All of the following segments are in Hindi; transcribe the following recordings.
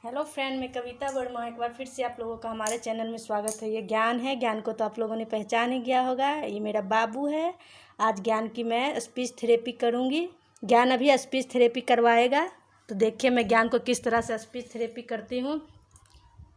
हेलो फ्रेंड, मैं कविता वर्मा एक बार फिर से आप लोगों का हमारे चैनल में स्वागत है। ये ज्ञान है। ज्ञान को तो आप लोगों ने पहचान ही गया होगा। ये मेरा बाबू है। आज ज्ञान की मैं स्पीच थेरेपी करूँगी। ज्ञान अभी स्पीच थेरेपी करवाएगा, तो देखिए मैं ज्ञान को किस तरह से स्पीच थेरेपी करती हूँ।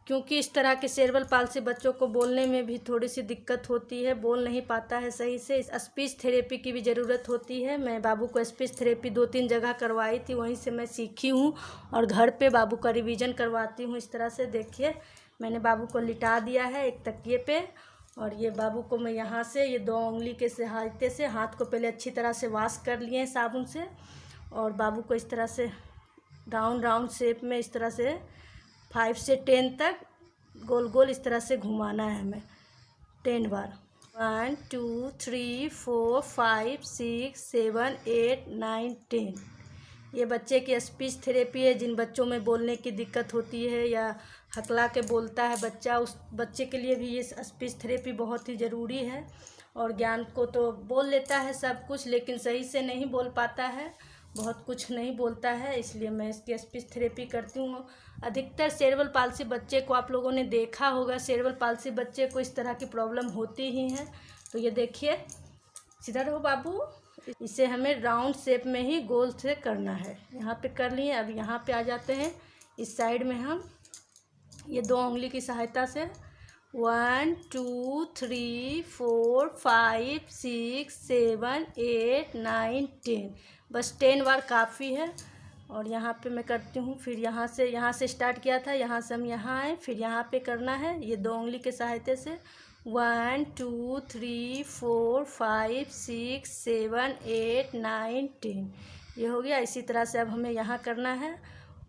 क्योंकि इस तरह के सेरेब्रल पाल्सी बच्चों को बोलने में भी थोड़ी सी दिक्कत होती है, बोल नहीं पाता है सही से। इस स्पीच थेरेपी की भी ज़रूरत होती है। मैं बाबू को स्पीच थेरेपी 2-3 जगह करवाई थी, वहीं से मैं सीखी हूँ और घर पे बाबू का रिवीजन करवाती हूँ। इस तरह से देखिए मैंने बाबू को लिटा दिया है एक तकिए पे, और ये बाबू को मैं यहाँ से ये 2 उंगली के सहायते से हाथ को पहले अच्छी तरह से वॉश कर लिए हैं साबुन से, और बाबू को इस तरह से राउंड शेप में इस तरह से 5 से 10 तक गोल गोल इस तरह से घुमाना है हमें 10 बार। 1 2 3 4 5 6 7 8 9 10। ये बच्चे की स्पीच थेरेपी है। जिन बच्चों में बोलने की दिक्कत होती है या हकला के बोलता है बच्चा, उस बच्चे के लिए भी ये स्पीच थेरेपी बहुत ही ज़रूरी है। और ज्ञान को तो बोल लेता है सब कुछ, लेकिन सही से नहीं बोल पाता है, बहुत कुछ नहीं बोलता है, इसलिए मैं इसकी स्पीच थेरेपी करती हूँ। अधिकतर सेरेब्रल पाल्सी बच्चे को आप लोगों ने देखा होगा, सेरेब्रल पाल्सी बच्चे को इस तरह की प्रॉब्लम होती ही है। तो ये देखिए, सीधा रहो बाबू। इसे हमें राउंड शेप में ही गोल से करना है। यहाँ पे कर लिए। अब यहाँ पे आ जाते हैं इस साइड में। हम ये 2 उंगली की सहायता से 1 2 3 4 5 6 7 8 9 10, बस 10 बार काफ़ी है। और यहाँ पे मैं करती हूँ। फिर यहाँ से स्टार्ट किया था, यहाँ से हम यहाँ आए, फिर यहाँ पे करना है ये 2 उंगली के सहायते से 1 2 3 4 5 6 7 8 9 10। ये हो गया। इसी तरह से अब हमें यहाँ करना है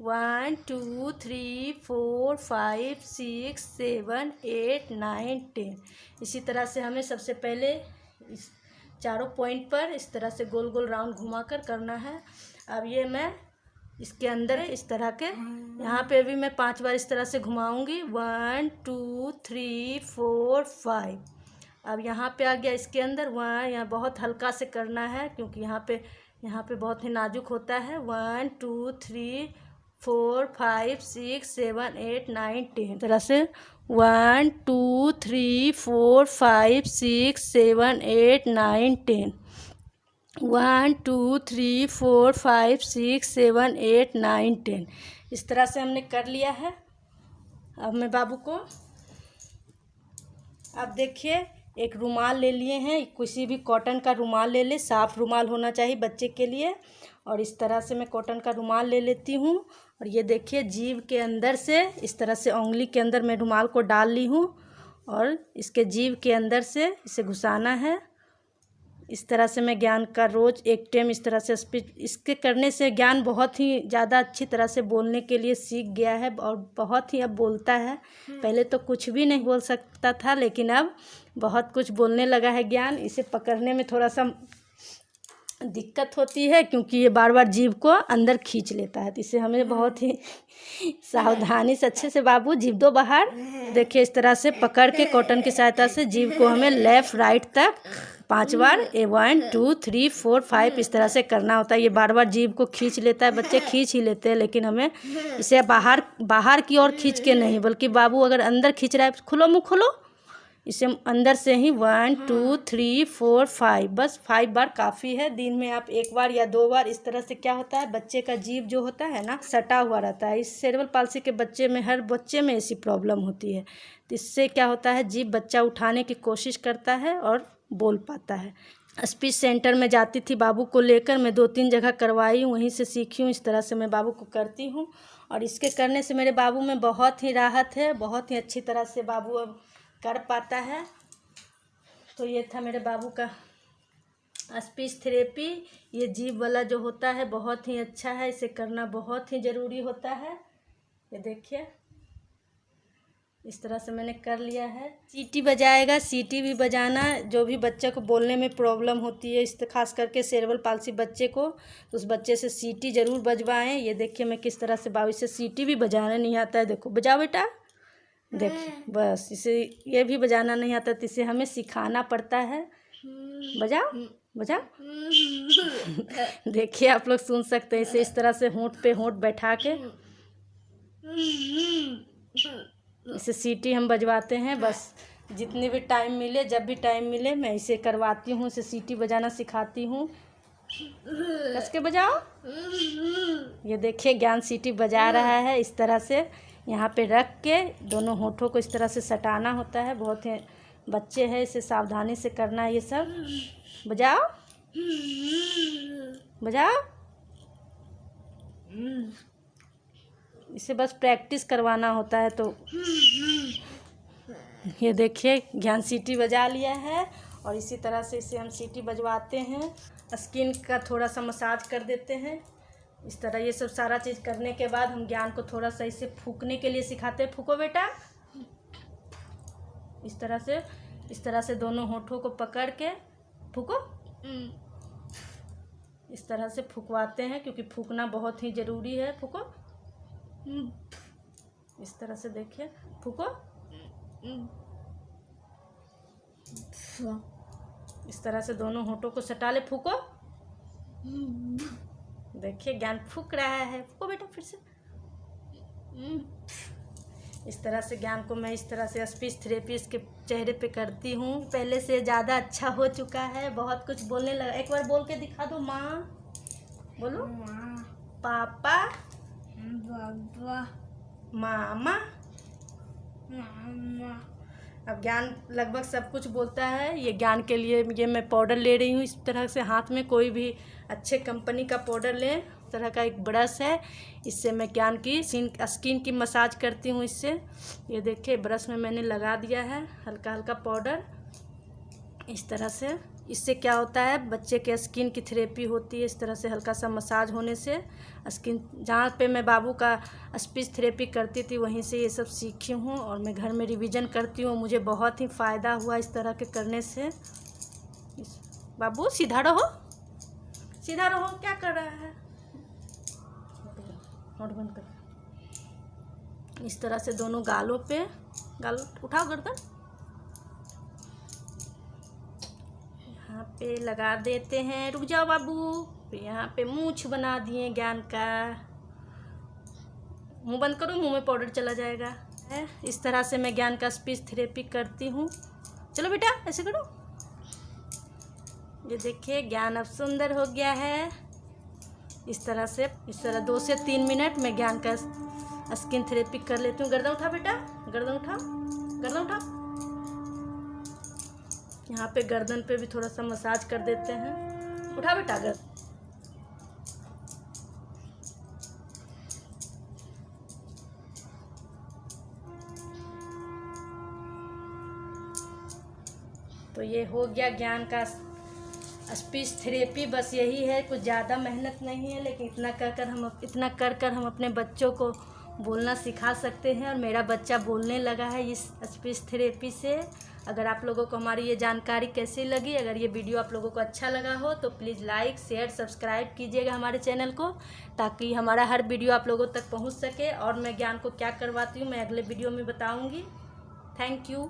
1 2 3 4 5 6 7 8 9 10। इसी तरह से हमें सबसे पहले इस चारों पॉइंट पर इस तरह से गोल गोल राउंड घुमाकर करना है। अब ये मैं इसके अंदर इस तरह के यहाँ पे भी मैं 5 बार इस तरह से घुमाऊंगी। 1 2 3 4 5। अब यहाँ पे आ गया इसके अंदर 1। यहाँ बहुत हल्का से करना है क्योंकि यहाँ पे बहुत ही नाजुक होता है। 1 2 3 4 5 6 7 8 9 10 तरह से 1 2 3 4 5 6 7 8 9 10। 1 2 3 4 5 6 7 8 9 10। इस तरह से हमने कर लिया है। अब मैं बाबू को, अब देखिए एक रुमाल ले लिए हैं, किसी भी कॉटन का रुमाल ले ले, साफ़ रुमाल होना चाहिए बच्चे के लिए। और इस तरह से मैं कॉटन का रुमाल ले लेती हूँ। और ये देखिए जीभ के अंदर से इस तरह से उंगली के अंदर मैं रुमाल को डाल ली हूँ, और इसके जीभ के अंदर से इसे घुसाना है। इस तरह से मैं ज्ञान का रोज़ एक टाइम इस तरह से स्पीच, इसके करने से ज्ञान बहुत ही ज़्यादा अच्छी तरह से बोलने के लिए सीख गया है और बहुत ही अब बोलता है। पहले तो कुछ भी नहीं बोल सकता था, लेकिन अब बहुत कुछ बोलने लगा है ज्ञान। इसे पकड़ने में थोड़ा सा दिक्कत होती है क्योंकि ये बार बार जीभ को अंदर खींच लेता है, तो इसे हमें बहुत ही सावधानी से अच्छे से बाबू जीभ दो बाहर। देखिए इस तरह से पकड़ के कॉटन की सहायता से जीभ को हमें लेफ़्ट राइट तक 5 बार 1 2 3 4 5 इस तरह से करना होता है। ये बार बार जीभ को खींच लेता है, बच्चे खींच ही लेते हैं, लेकिन हमें इसे बाहर की ओर खींच के नहीं, बल्कि बाबू अगर अंदर खींच रहा है, खुलो मुँह खोलो, इसे अंदर से ही 1 2 3 4 5, बस 5 बार काफ़ी है। दिन में आप 1 बार या 2 बार। इस तरह से क्या होता है, बच्चे का जीभ जो होता है ना सटा हुआ रहता है। इस सेरेब्रल पाल्सी के बच्चे में, हर बच्चे में ऐसी प्रॉब्लम होती है। तो इससे क्या होता है, जीभ बच्चा उठाने की कोशिश करता है और बोल पाता है। स्पीच सेंटर में जाती थी बाबू को लेकर, मैं 2-3 जगह करवाई हूँ, वहीं से सीखी हूँ। इस तरह से मैं बाबू को करती हूँ, और इसके करने से मेरे बाबू में बहुत ही राहत है, बहुत ही अच्छी तरह से बाबू अब कर पाता है। तो ये था मेरे बाबू का स्पीच थेरेपी। ये जीभ वाला जो होता है बहुत ही अच्छा है, इसे करना बहुत ही ज़रूरी होता है। ये देखिए इस तरह से मैंने कर लिया है। सीटी बजाएगा, सीटी भी बजाना। जो भी बच्चे को बोलने में प्रॉब्लम होती है, इस खास करके सेरेब्रल पाल्सी बच्चे को, तो उस बच्चे से सीटी ज़रूर बजवाएं। ये देखिए मैं किस तरह से बाबू से सीटी भी बजाना नहीं आता है, देखो बजाओ बेटा, देखिए बस इसे ये भी बजाना नहीं आता, तो इसे हमें सिखाना पड़ता है। बजाओ बजाओ। देखिए आप लोग सुन सकते हैं इसे इस तरह से होंठ पे होंठ बैठा के इसे सीटी हम बजवाते हैं, बस जितनी भी टाइम मिले, जब भी टाइम मिले मैं इसे करवाती हूँ, इसे सीटी बजाना सिखाती हूँ। कस के बजाओ। ये देखिए ज्ञान सीटी बजा रहा है। इस तरह से यहाँ पे रख के दोनों होठों को इस तरह से सटाना होता है। बहुत ही बच्चे हैं, इसे सावधानी से करना है ये सब। बजाओ बजाओ। इसे बस प्रैक्टिस करवाना होता है। तो ये देखिए ज्ञान सीटी बजा लिया है और इसी तरह से इसे हम सीटी बजवाते हैं। स्किन का थोड़ा सा मसाज कर देते हैं इस तरह। ये सब सारा चीज़ करने के बाद हम ज्ञान को थोड़ा सा इसे फूंकने के लिए सिखाते हैं। फूंको बेटा। इस तरह से दोनों होठों को पकड़ के फूंको। इस तरह से फूंकवाते हैं क्योंकि फूंकना बहुत ही ज़रूरी है। फूंको। इस तरह से देखिए, फूंको। इस तरह से दोनों होठों को सटा ले। फूंको। देखिए ज्ञान फूंक रहा है। फूंको बेटा फिर से। इस तरह से ज्ञान को मैं इस तरह से स्पीच थेरेपी इसके चेहरे पे करती हूँ। पहले से ज़्यादा अच्छा हो चुका है, बहुत कुछ बोलने लगा। एक बार बोल के दिखा दो। माँ बोलो। माँ, पापा, बाबा, मामा, मामा। अब ज्ञान लगभग सब कुछ बोलता है। ये ज्ञान के लिए ये मैं पाउडर ले रही हूँ। इस तरह से हाथ में कोई भी अच्छे कंपनी का पाउडर लें। इस तरह का एक ब्रश है, इससे मैं ज्ञान की स्किन की मसाज करती हूँ इससे। ये देखिए ब्रश में मैंने लगा दिया है हल्का हल्का पाउडर। इस तरह से इससे क्या होता है, बच्चे के स्किन की थेरेपी होती है। इस तरह से हल्का सा मसाज होने से स्किन, जहाँ पे मैं बाबू का स्पीच थेरेपी करती थी वहीं से ये सब सीखी हूँ और मैं घर में रिवीजन करती हूँ। मुझे बहुत ही फ़ायदा हुआ इस तरह के करने से। बाबू सीधा रहो, सीधा रहो। क्या कर रहा है? होठ बंद कर। इस तरह से दोनों गालों पे, गाल उठाओ गर्दन, यहाँ पे लगा देते हैं। रुक जाओ बाबू। फिर यहाँ पे मूंछ बना दिए ज्ञान का। मुंह बंद करो, मुंह में पाउडर चला जाएगा। इस तरह से मैं ज्ञान का स्पीच थेरेपी करती हूँ। चलो बेटा ऐसे करो। ये देखिए ज्ञान अब सुंदर हो गया है। इस तरह 2 से 3 मिनट में ज्ञान का स्किन थेरेपी कर लेती हूँ। गर्दन उठा बेटा, गर्दन उठा, गर्दन उठा। यहाँ पे गर्दन पे भी थोड़ा सा मसाज कर देते हैं। उठा बेटा गर्दन। तो ये हो गया ज्ञान का स्पीच थेरेपी। बस यही है, कुछ ज़्यादा मेहनत नहीं है, लेकिन इतना कर हम अपने बच्चों को बोलना सिखा सकते हैं। और मेरा बच्चा बोलने लगा है इस स्पीच थेरेपी से। अगर आप लोगों को हमारी ये जानकारी कैसी लगी, अगर ये वीडियो आप लोगों को अच्छा लगा हो तो प्लीज़ लाइक शेयर सब्सक्राइब कीजिएगा हमारे चैनल को, ताकि हमारा हर वीडियो आप लोगों तक पहुंच सके। और मैं ज्ञान को क्या करवाती हूँ मैं अगले वीडियो में बताऊँगी। Thank you.